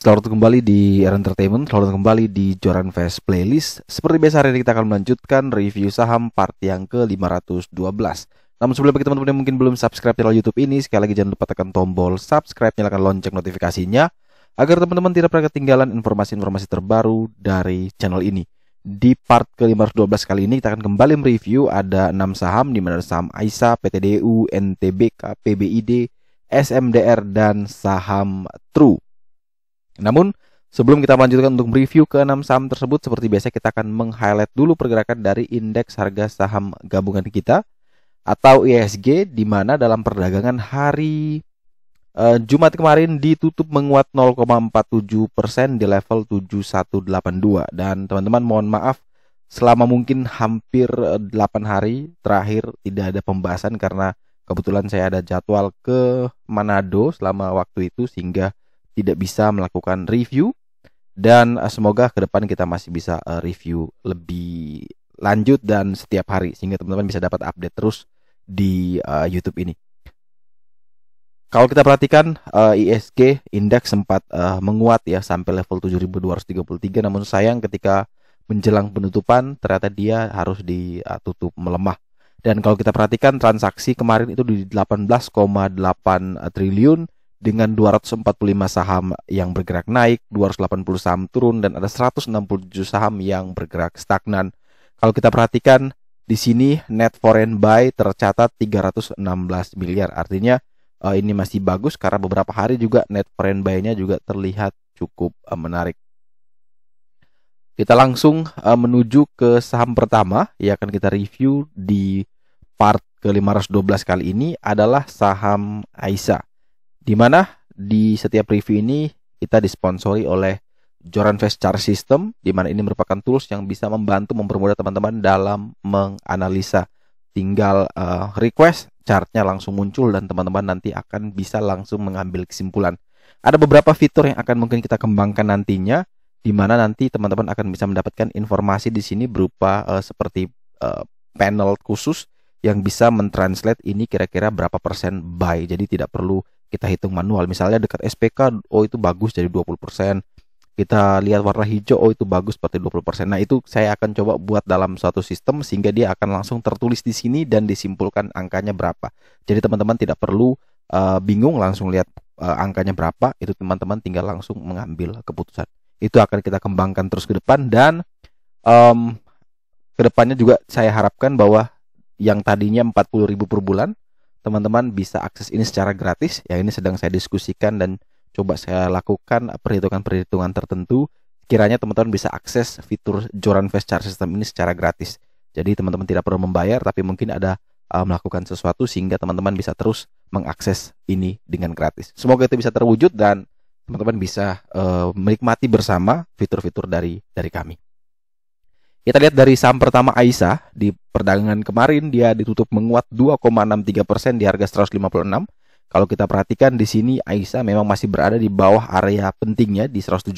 Selamat kembali di Era Entertainment, selamat kembali di Joran Fest Playlist. Seperti biasa hari ini kita akan melanjutkan review saham part yang ke-512. Namun sebelum bagi teman-teman yang mungkin belum subscribe channel YouTube ini, sekali lagi jangan lupa tekan tombol subscribe, nyalakan lonceng notifikasinya agar teman-teman tidak pernah ketinggalan informasi-informasi terbaru dari channel ini. Di part ke-512 kali ini kita akan kembali mereview ada 6 saham, di mana saham Aisyah, PTDU, NTBK, PBID, SMDR, dan saham True. Namun, sebelum kita melanjutkan untuk mereview ke-6 saham tersebut, seperti biasa kita akan meng-highlight dulu pergerakan dari indeks harga saham gabungan kita atau IHSG, di mana dalam perdagangan hari Jumat kemarin ditutup menguat 0,47% di level 7182. Dan teman-teman mohon maaf, selama mungkin hampir 8 hari terakhir tidak ada pembahasan karena kebetulan saya ada jadwal ke Manado selama waktu itu sehingga tidak bisa melakukan review, dan semoga ke depan kita masih bisa review lebih lanjut dan setiap hari sehingga teman-teman bisa dapat update terus di YouTube ini. Kalau kita perhatikan IHSG indeks sempat menguat ya sampai level 7233, namun sayang ketika menjelang penutupan ternyata dia harus ditutup melemah. Dan kalau kita perhatikan transaksi kemarin itu di 18,8 triliun dengan 245 saham yang bergerak naik, 280 saham turun, dan ada 167 saham yang bergerak stagnan. Kalau kita perhatikan di sini net foreign buy tercatat 316 miliar. Artinya ini masih bagus karena beberapa hari juga net foreign buy-nya juga terlihat cukup menarik. Kita langsung menuju ke saham pertama yang akan kita review di part ke-512 kali ini adalah saham Aisyah. Di mana di setiap review ini kita disponsori oleh Joran Fest Chart System, di mana ini merupakan tools yang bisa membantu mempermudah teman-teman dalam menganalisa. Tinggal request, chartnya langsung muncul dan teman-teman nanti akan bisa langsung mengambil kesimpulan. Ada beberapa fitur yang akan mungkin kita kembangkan nantinya, di mana nanti teman-teman akan bisa mendapatkan informasi di sini berupa seperti panel khusus yang bisa mentranslate ini kira-kira berapa persen buy. Jadi tidak perlu kita hitung manual. Misalnya dekat SPK, oh itu bagus jadi 20%. Kita lihat warna hijau, oh itu bagus seperti 20%. Nah, itu saya akan coba buat dalam suatu sistem sehingga dia akan langsung tertulis di sini dan disimpulkan angkanya berapa. Jadi teman-teman tidak perlu bingung langsung lihat angkanya berapa, itu teman-teman tinggal langsung mengambil keputusan. Itu akan kita kembangkan terus ke depan, dan ke depannya juga saya harapkan bahwa yang tadinya 40.000 per bulan, teman-teman bisa akses ini secara gratis. Ya, ini sedang saya diskusikan dan coba saya lakukan perhitungan-perhitungan tertentu. Kiranya teman-teman bisa akses fitur Joran Fest Chart System ini secara gratis. Jadi teman-teman tidak perlu membayar, tapi mungkin ada melakukan sesuatu sehingga teman-teman bisa terus mengakses ini dengan gratis. Semoga itu bisa terwujud dan teman-teman bisa menikmati bersama fitur-fitur dari kami. Kita lihat dari saham pertama Aisyah, di perdagangan kemarin dia ditutup menguat 2,63% di harga 156. Kalau kita perhatikan di sini Aisyah memang masih berada di bawah area pentingnya di 170.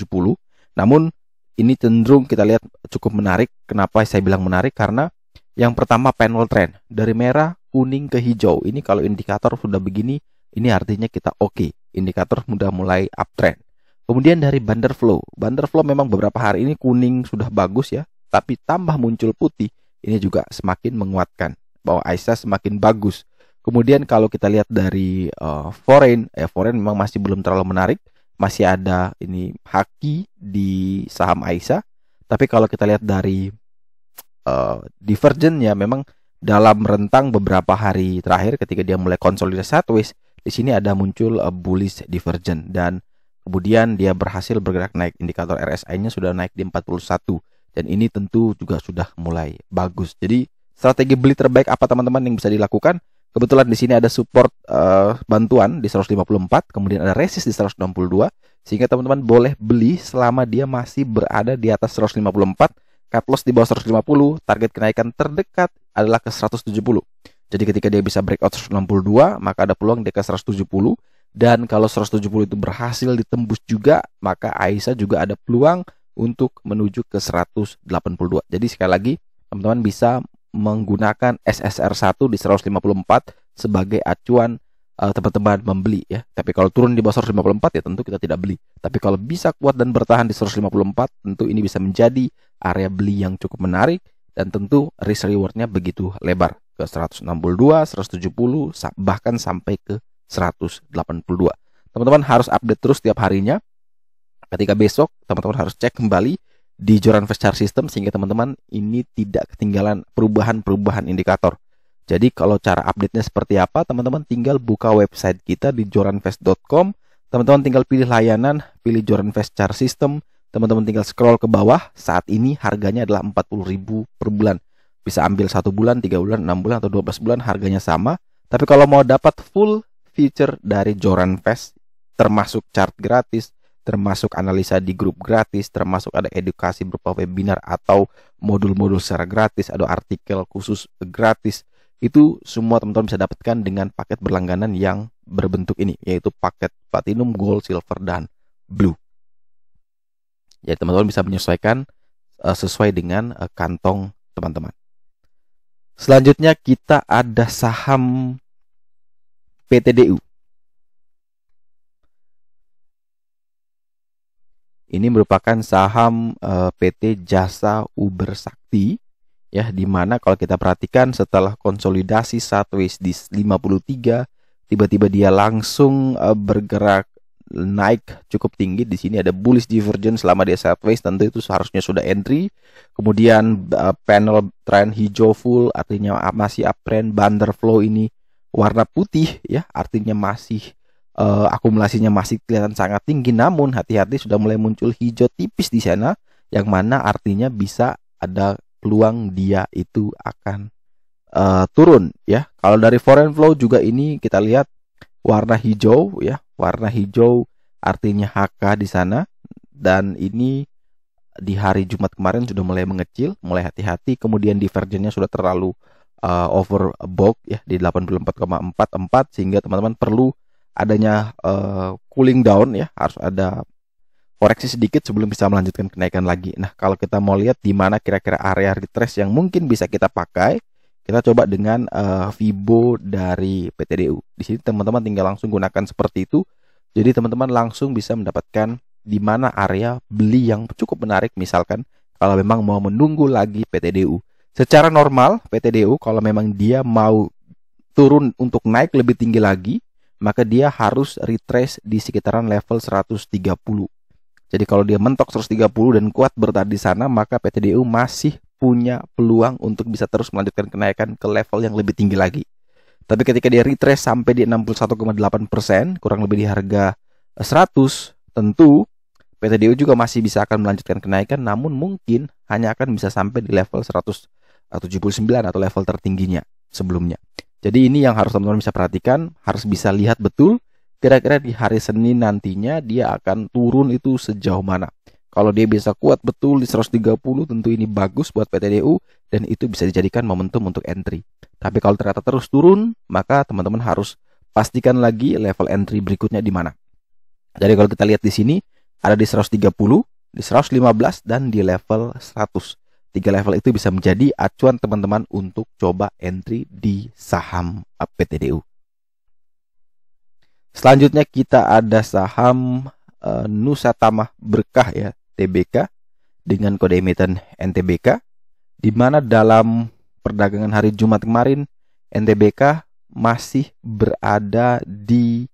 Namun ini cenderung kita lihat cukup menarik. Kenapa saya bilang menarik? Karena yang pertama panel trend dari merah, kuning ke hijau. Ini kalau indikator sudah begini, ini artinya kita oke. Indikator sudah mulai uptrend. Kemudian dari Van der Flow memang beberapa hari ini kuning sudah bagus ya. Tapi tambah muncul putih, ini juga semakin menguatkan bahwa Aisyah semakin bagus. Kemudian kalau kita lihat dari foreign memang masih belum terlalu menarik. Masih ada ini haki di saham Aisyah. Tapi kalau kita lihat dari divergennya, memang dalam rentang beberapa hari terakhir ketika dia mulai konsolidasi sideways, di sini ada muncul bullish divergent. Dan kemudian dia berhasil bergerak naik. Indikator RSI-nya sudah naik di 41. Dan ini tentu juga sudah mulai bagus. Jadi strategi beli terbaik apa teman-teman yang bisa dilakukan? Kebetulan di sini ada support bantuan di 154, kemudian ada resist di 162, sehingga teman-teman boleh beli selama dia masih berada di atas 154, cut loss di bawah 150, target kenaikan terdekat adalah ke 170. Jadi ketika dia bisa breakout 162, maka ada peluang dia ke 170, dan kalau 170 itu berhasil ditembus juga, maka Aisyah juga ada peluang untuk menuju ke 182. Jadi sekali lagi teman-teman bisa menggunakan SSR1 di 154 sebagai acuan teman-teman membeli ya. Tapi kalau turun di bawah 154 ya tentu kita tidak beli. Tapi kalau bisa kuat dan bertahan di 154, tentu ini bisa menjadi area beli yang cukup menarik dan tentu risk rewardnya begitu lebar ke 162, 170 bahkan sampai ke 182. Teman-teman harus update terus tiap harinya. Ketika besok teman-teman harus cek kembali di Joran Fast Chart System sehingga teman-teman ini tidak ketinggalan perubahan-perubahan indikator. Jadi kalau cara update-nya seperti apa, teman-teman tinggal buka website kita di joranfast.com. Teman-teman tinggal pilih layanan, pilih Joran Fast Chart System. Teman-teman tinggal scroll ke bawah. Saat ini harganya adalah 40.000 per bulan. Bisa ambil 1 bulan, 3 bulan, 6 bulan, atau 12 bulan, harganya sama. Tapi kalau mau dapat full feature dari Joran Fast, termasuk chart gratis, termasuk analisa di grup gratis, termasuk ada edukasi berupa webinar atau modul-modul secara gratis, ada artikel khusus gratis, itu semua teman-teman bisa dapatkan dengan paket berlangganan yang berbentuk ini, yaitu paket Platinum, Gold, Silver, dan Blue. Jadi teman-teman bisa menyesuaikan sesuai dengan kantong teman-teman. Selanjutnya kita ada saham PTDU. Ini merupakan saham PT Jasa Uber Sakti ya, dimana kalau kita perhatikan setelah konsolidasi sideways di 53, tiba-tiba dia langsung bergerak naik cukup tinggi. Di sini ada bullish divergence selama dia sideways, tentu itu seharusnya sudah entry. Kemudian panel trend hijau full, artinya masih uptrend. Butterflow ini warna putih ya, artinya masih akumulasinya masih kelihatan sangat tinggi. Namun hati-hati, sudah mulai muncul hijau tipis di sana, yang mana artinya bisa ada peluang dia itu akan turun ya. Kalau dari foreign flow juga ini kita lihat warna hijau ya, warna hijau artinya HK di sana, dan ini di hari Jumat kemarin sudah mulai mengecil, mulai hati-hati. Kemudian divergennya sudah terlalu overbought ya di 84,44, sehingga teman-teman perlu adanya cooling down ya, harus ada koreksi sedikit sebelum bisa melanjutkan kenaikan lagi. Nah, kalau kita mau lihat di mana kira-kira area retrace yang mungkin bisa kita pakai, kita coba dengan Fibo dari PTDU. Di sini teman-teman tinggal langsung gunakan seperti itu. Jadi teman-teman langsung bisa mendapatkan di mana area beli yang cukup menarik. Misalkan kalau memang mau menunggu lagi PTDU. Secara normal PTDU kalau memang dia mau turun untuk naik lebih tinggi lagi, maka dia harus retrace di sekitaran level 130. Jadi kalau dia mentok 130 dan kuat bertahan di sana, maka PTDU masih punya peluang untuk bisa terus melanjutkan kenaikan ke level yang lebih tinggi lagi. Tapi ketika dia retrace sampai di 61,8%, kurang lebih di harga 100, tentu PTDU juga masih bisa akan melanjutkan kenaikan, namun mungkin hanya akan bisa sampai di level 179 atau level tertingginya sebelumnya. Jadi ini yang harus teman-teman bisa perhatikan, harus bisa lihat betul kira-kira di hari Senin nantinya dia akan turun itu sejauh mana. Kalau dia bisa kuat betul di 130, tentu ini bagus buat PTDU dan itu bisa dijadikan momentum untuk entry. Tapi kalau ternyata terus turun, maka teman-teman harus pastikan lagi level entry berikutnya di mana. Jadi kalau kita lihat di sini ada di 130, di 115 dan di level 100. 3 level itu bisa menjadi acuan teman-teman untuk coba entry di saham PTDU. Selanjutnya kita ada saham Nusatama Berkah ya, TBK, dengan kode emiten NTBK, di mana dalam perdagangan hari Jumat kemarin NTBK masih berada di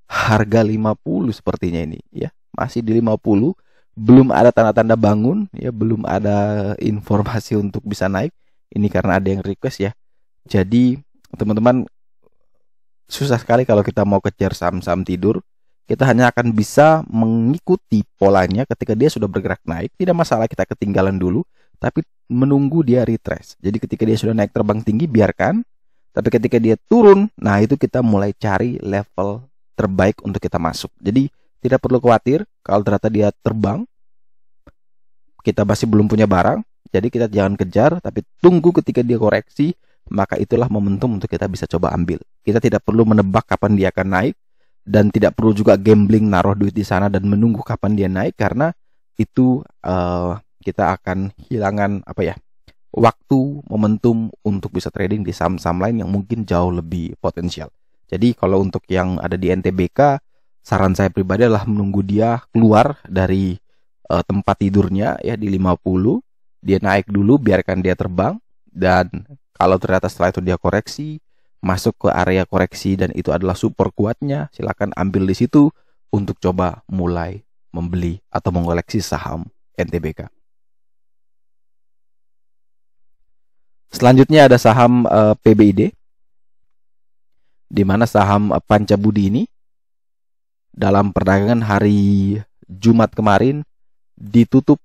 harga 50 sepertinya ini ya, masih di 50. Belum ada tanda-tanda bangun ya, belum ada informasi untuk bisa naik. Ini karena ada yang request ya. Jadi teman-teman, susah sekali kalau kita mau kejar saham-saham tidur. Kita hanya akan bisa mengikuti polanya. Ketika dia sudah bergerak naik, tidak masalah kita ketinggalan dulu, tapi menunggu dia retrace. Jadi ketika dia sudah naik terbang tinggi, biarkan. Tapi ketika dia turun, nah itu kita mulai cari level terbaik untuk kita masuk. Jadi tidak perlu khawatir kalau ternyata dia terbang, kita masih belum punya barang. Jadi kita jangan kejar, tapi tunggu ketika dia koreksi, maka itulah momentum untuk kita bisa coba ambil. Kita tidak perlu menebak kapan dia akan naik, dan tidak perlu juga gambling naruh duit di sana dan menunggu kapan dia naik, karena itu kita akan kehilangan waktu momentum untuk bisa trading di saham-saham lain yang mungkin jauh lebih potensial. Jadi kalau untuk yang ada di NTBK, saran saya pribadi adalah menunggu dia keluar dari tempat tidurnya ya di 50, dia naik dulu, biarkan dia terbang, dan kalau ternyata setelah itu dia koreksi, masuk ke area koreksi dan itu adalah super kuatnya, silakan ambil di situ untuk coba mulai membeli atau mengoleksi saham NTBK. Selanjutnya ada saham PBID, di mana saham Pancabudi ini dalam perdagangan hari Jumat kemarin ditutup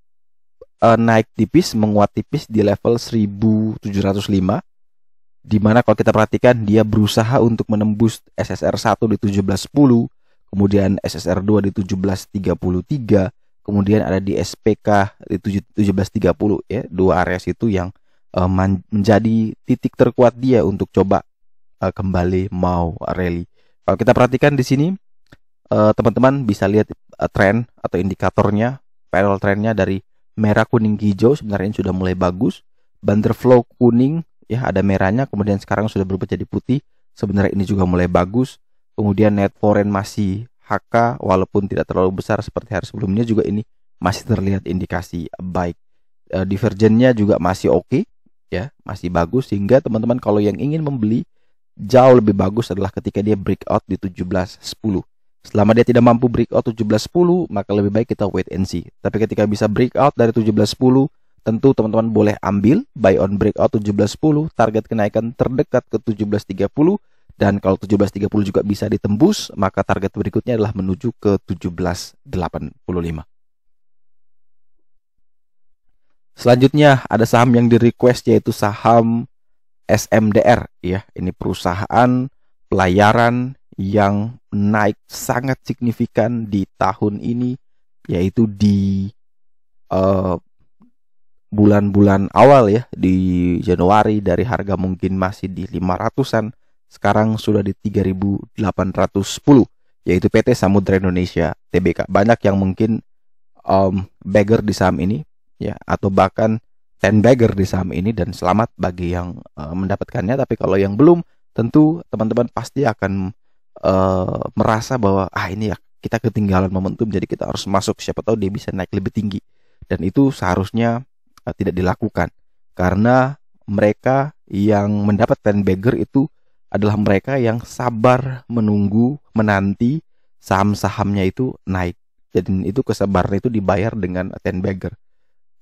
naik tipis, menguat tipis di level 1705, di mana kalau kita perhatikan dia berusaha untuk menembus SSR 1 di 1710, kemudian SSR 2 di 1733, kemudian ada di SPK di 1730 ya, dua area situ yang menjadi titik terkuat dia untuk coba kembali mau rally. Kalau kita perhatikan di sini teman-teman bisa lihat tren atau indikatornya, parallel trennya dari merah, kuning, hijau sebenarnya sudah mulai bagus. Butterflow kuning ya, ada merahnya, kemudian sekarang sudah berubah jadi putih. Sebenarnya ini juga mulai bagus. Kemudian net foreign masih HK walaupun tidak terlalu besar seperti hari sebelumnya, juga ini masih terlihat indikasi baik. Divergennya juga masih oke ya, masih bagus, sehingga teman-teman kalau yang ingin membeli jauh lebih bagus adalah ketika dia breakout di 1710. Selama dia tidak mampu breakout 1710, maka lebih baik kita wait and see. Tapi ketika bisa breakout dari 1710, tentu teman-teman boleh ambil buy on breakout 1710, target kenaikan terdekat ke 1730, dan kalau 1730 juga bisa ditembus, maka target berikutnya adalah menuju ke 1785. Selanjutnya ada saham yang di request, yaitu saham SMDR ya. Ini perusahaan pelayaran yang naik sangat signifikan di tahun ini, yaitu di bulan-bulan awal ya, di Januari dari harga mungkin masih di 500-an, sekarang sudah di 3.810, yaitu PT Samudra Indonesia Tbk. Banyak yang mungkin bagger di saham ini ya, atau bahkan 10 bagger di saham ini, dan selamat bagi yang mendapatkannya. Tapi kalau yang belum, tentu teman-teman pasti akan merasa bahwa ini ya kita ketinggalan momentum, jadi kita harus masuk, siapa tahu dia bisa naik lebih tinggi. Dan itu seharusnya tidak dilakukan, karena mereka yang mendapat 10 bagger itu adalah mereka yang sabar menunggu, menanti saham-sahamnya itu naik. Jadi itu kesabaran itu dibayar dengan 10 bagger.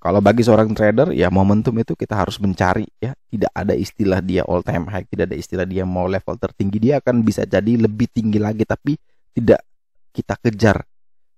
Kalau bagi seorang trader ya, momentum itu kita harus mencari ya. Tidak ada istilah dia all time high, tidak ada istilah dia mau level tertinggi. Dia akan bisa jadi lebih tinggi lagi, tapi tidak kita kejar.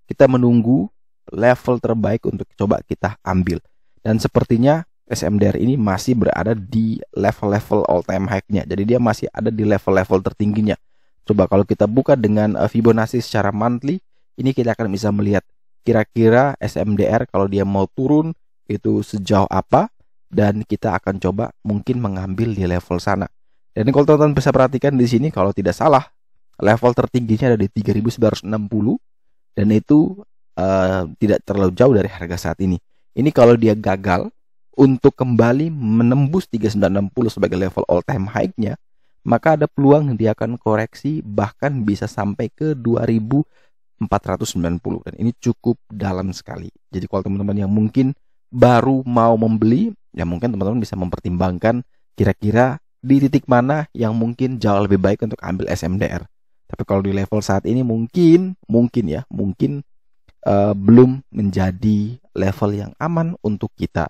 Kita menunggu level terbaik untuk coba kita ambil. Dan sepertinya SMDR ini masih berada di level-level all time high-nya. Jadi dia masih ada di level-level tertingginya. Coba kalau kita buka dengan Fibonacci secara monthly, ini kita akan bisa melihat kira-kira SMDR kalau dia mau turun itu sejauh apa, dan kita akan coba mungkin mengambil di level sana. Dan kalau teman-teman bisa perhatikan di sini, kalau tidak salah level tertingginya ada di 3.960, dan itu tidak terlalu jauh dari harga saat ini. Ini kalau dia gagal untuk kembali menembus 3.960 sebagai level all time high-nya, maka ada peluang dia akan koreksi bahkan bisa sampai ke 2.490, dan ini cukup dalam sekali. Jadi kalau teman-teman yang mungkin baru mau membeli, ya mungkin teman-teman bisa mempertimbangkan kira-kira di titik mana yang mungkin jauh lebih baik untuk ambil SMDR. Tapi kalau di level saat ini mungkin belum menjadi level yang aman untuk kita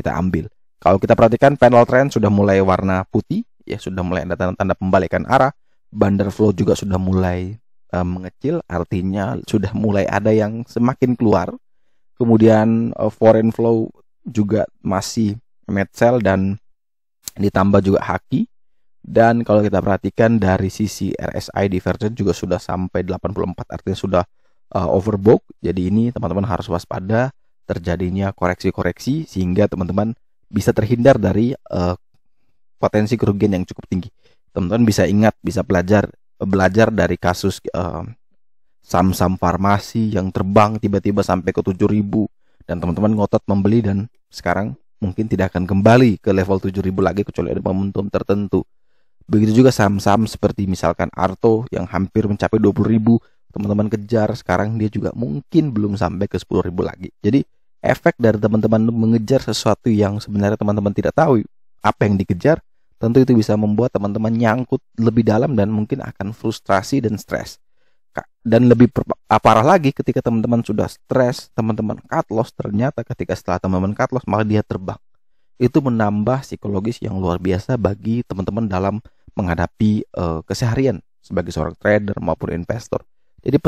ambil. Kalau kita perhatikan panel trend sudah mulai warna putih, ya sudah mulai ada tanda-tanda pembalikan arah. Butterflow juga sudah mulai mengecil, artinya sudah mulai ada yang semakin keluar. Kemudian foreign flow juga masih net sell dan ditambah juga haki. Dan kalau kita perhatikan dari sisi RSI divergence juga sudah sampai 84, artinya sudah overbought. Jadi ini teman-teman harus waspada terjadinya koreksi-koreksi, sehingga teman-teman bisa terhindar dari potensi kerugian yang cukup tinggi. Teman-teman bisa ingat, bisa belajar dari kasus saham-saham farmasi yang terbang tiba-tiba sampai ke 7.000, dan teman-teman ngotot membeli, dan sekarang mungkin tidak akan kembali ke level 7.000 lagi kecuali ada momentum tertentu. Begitu juga saham-saham seperti misalkan Arto yang hampir mencapai 20.000, teman-teman kejar, sekarang dia juga mungkin belum sampai ke 10.000 lagi. Jadi efek dari teman-teman mengejar sesuatu yang sebenarnya teman-teman tidak tahu apa yang dikejar, tentu itu bisa membuat teman-teman nyangkut lebih dalam dan mungkin akan frustrasi dan stres. Dan lebih parah lagi ketika teman-teman sudah stres, teman-teman cut loss, ternyata ketika setelah teman-teman cut loss malah dia terbang. Itu menambah psikologis yang luar biasa bagi teman-teman dalam menghadapi keseharian sebagai seorang trader maupun investor. Jadi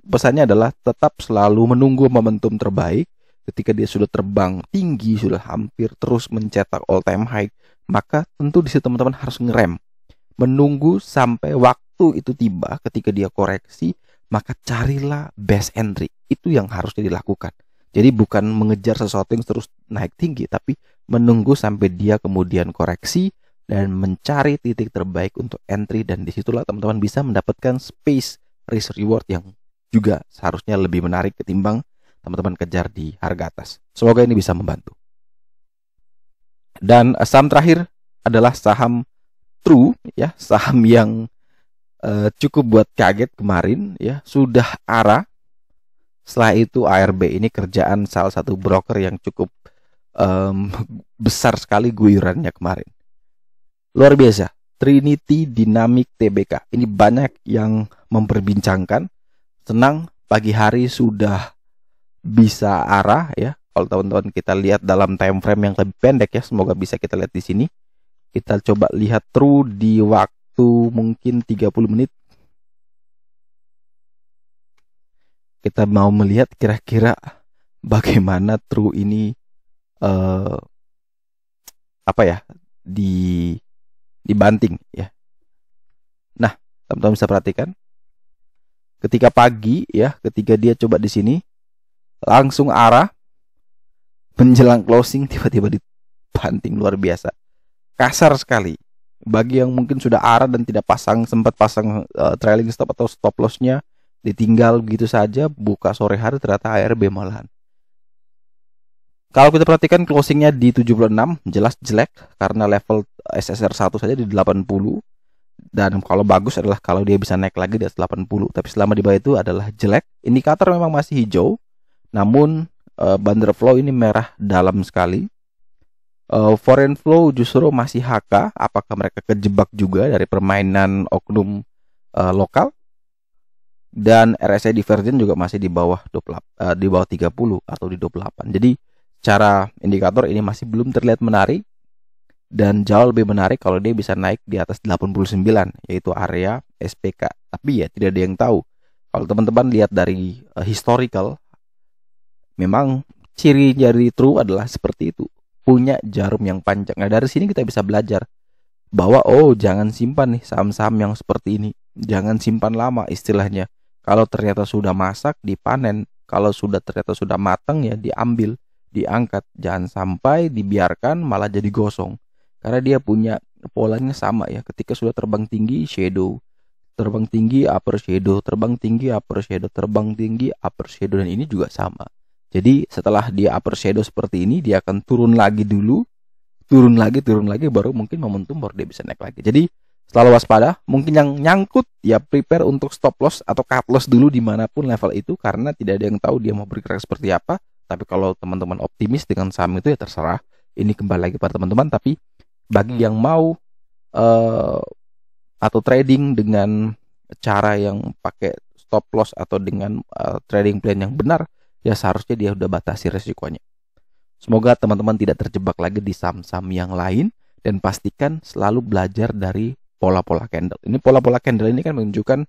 pesannya adalah tetap selalu menunggu momentum terbaik. Ketika dia sudah terbang tinggi, sudah hampir terus mencetak all time high, maka tentu di situ teman-teman harus ngerem, menunggu sampai waktu itu tiba. Ketika dia koreksi, maka carilah best entry. Itu yang harusnya dilakukan. Jadi bukan mengejar sesuatu yang terus naik tinggi, tapi menunggu sampai dia kemudian koreksi dan mencari titik terbaik untuk entry, dan disitulah teman-teman bisa mendapatkan space risk reward yang juga seharusnya lebih menarik ketimbang teman-teman kejar di harga atas. Semoga ini bisa membantu. Dan saham terakhir adalah saham True, ya, saham yang cukup buat kaget kemarin, ya, sudah ARA. Setelah itu ARB, ini kerjaan salah satu broker yang cukup besar sekali guyurannya kemarin. Luar biasa. Trinity Dynamic Tbk. Ini banyak yang memperbincangkan. Senang pagi hari sudah bisa ARA, ya. Kalau teman-teman kita lihat dalam time frame yang lebih pendek, ya, semoga bisa kita lihat di sini. Kita coba lihat True di waktu mungkin 30 menit. Kita mau melihat kira-kira bagaimana True ini dibanting, ya. Nah, teman-teman bisa perhatikan ketika pagi, ya, ketika dia coba di sini langsung ARA, menjelang closing tiba-tiba dibanting luar biasa. Kasar sekali. Bagi yang mungkin sudah ARA dan tidak sempat pasang trailing stop atau stop loss-nya, ditinggal begitu saja, buka sore hari ternyata ARB malahan. Kalau kita perhatikan closingnya di 76, jelas jelek karena level SSR 1 saja di 80. Dan kalau bagus adalah kalau dia bisa naik lagi di atas 80. Tapi selama di bawah itu adalah jelek. Indikator memang masih hijau, namun bandar flow ini merah dalam sekali. Foreign flow justru masih HK. Apakah mereka kejebak juga dari permainan oknum lokal? Dan RSI divergent juga masih di bawah 28, di bawah 30 atau di 28. Jadi secara indikator ini masih belum terlihat menarik, dan jauh lebih menarik kalau dia bisa naik di atas 89, yaitu area SPK. Tapi ya tidak ada yang tahu. Kalau teman-teman lihat dari historical, memang ciri dari True adalah seperti itu, punya jarum yang panjang. Nah, dari sini kita bisa belajar bahwa jangan simpan nih saham-saham yang seperti ini. Jangan simpan lama istilahnya. Kalau ternyata sudah masak, dipanen. Kalau ternyata sudah matang, ya diambil, diangkat. Jangan sampai dibiarkan malah jadi gosong. Karena dia punya polanya sama, ya. Ketika sudah terbang tinggi, shadow. Terbang tinggi, upper shadow. Terbang tinggi, upper shadow. Terbang tinggi, upper shadow. Dan ini juga sama. Jadi setelah dia upper shadow seperti ini, dia akan turun lagi dulu, turun lagi, baru mungkin momentum baru dia bisa naik lagi. Jadi selalu waspada. Mungkin yang nyangkut, ya prepare untuk stop loss atau cut loss dulu dimanapun level itu, karena tidak ada yang tahu dia mau bergerak seperti apa. Tapi kalau teman-teman optimis dengan saham itu, ya terserah. Ini kembali lagi pada teman-teman. Tapi bagi yang mau atau trading dengan cara yang pakai stop loss atau dengan trading plan yang benar, ya seharusnya dia udah batasi resikonya. Semoga teman-teman tidak terjebak lagi di saham-saham yang lain, dan pastikan selalu belajar dari pola-pola candle. Ini pola-pola candle ini kan menunjukkan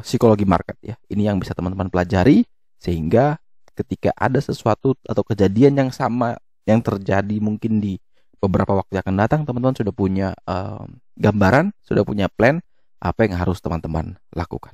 psikologi market, ya. Ini yang bisa teman-teman pelajari, sehingga ketika ada sesuatu atau kejadian yang sama yang terjadi mungkin di beberapa waktu yang akan datang, teman-teman sudah punya gambaran, sudah punya plan apa yang harus teman-teman lakukan.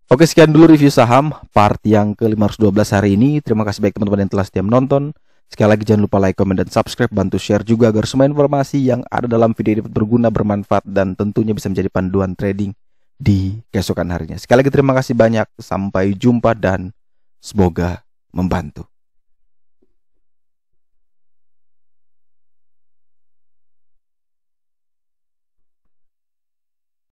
Oke, sekian dulu review saham part yang ke-512 hari ini. Terima kasih baik teman-teman yang telah setia menonton. Sekali lagi jangan lupa like, komen, dan subscribe. Bantu share juga agar semua informasi yang ada dalam video ini berguna, bermanfaat, dan tentunya bisa menjadi panduan trading di keesokan harinya. Sekali lagi terima kasih banyak. Sampai jumpa dan semoga membantu.